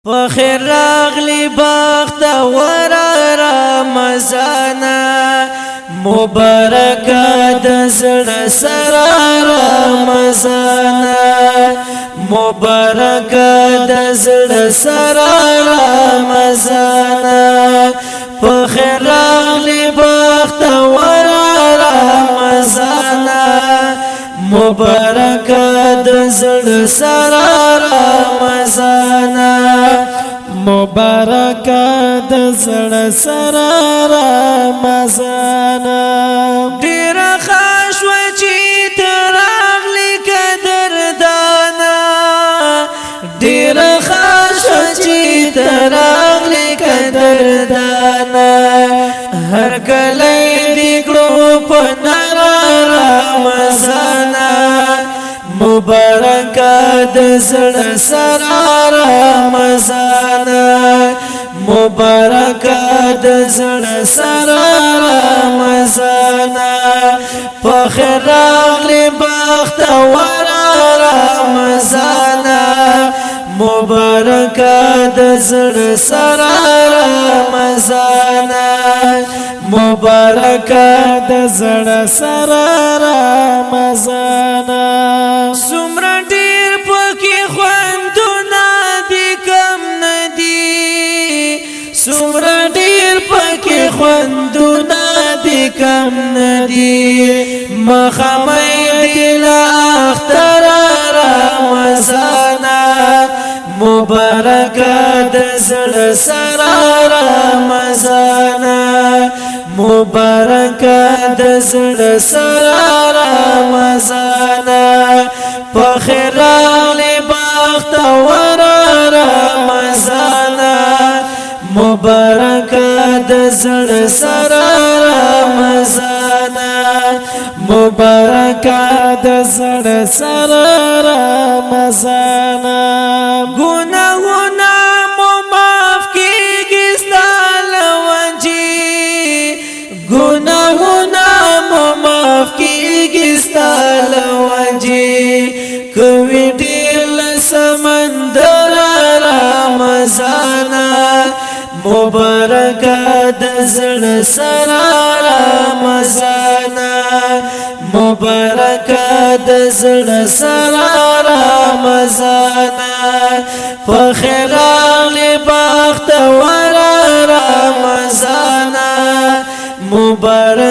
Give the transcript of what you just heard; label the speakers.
Speaker 1: پخیر راغلی بخت ور رمضان مبارک د زړه سره رمضان مبارک د زړه سره رمضان پخیر راغلی بخت ور رمضان مبارک د زړه سره رمضان مبارک د زړه سره رمضان ډیر خاص و چې تراغلی قدردان ډیر خاص و چې تراغلی قدردان هر کله دې کړو په رمضان مبارک د زړه سره رمضان مبارک د زړه سره رمضان پخیر راغلی بخت ور رمضان مبارک د زړه سره رمضان مبارک د زړه سره رمضان سمره ډیر پکې خوندونه دي کم ندي سمره ډیر پکې خوندونه دي کم ندي مخمې دل اختر رمضان مبارک د زړه سره رمضان مبارک د زړه سره رمضان پخیر راغلی بخت ور رمضان مبارک د زړه سره رمضان مبارک د زړه سره رمضان ګناهونه مو معاف کیږي ستاله وجې ګناهونه مو معاف کیږي ستاله وجې کوي ډېر سمندر رمضان مبارک د زړه سره رمضان مبارک د زړه سره رمضان پخیر راغلی بخت ور رمضان مبارک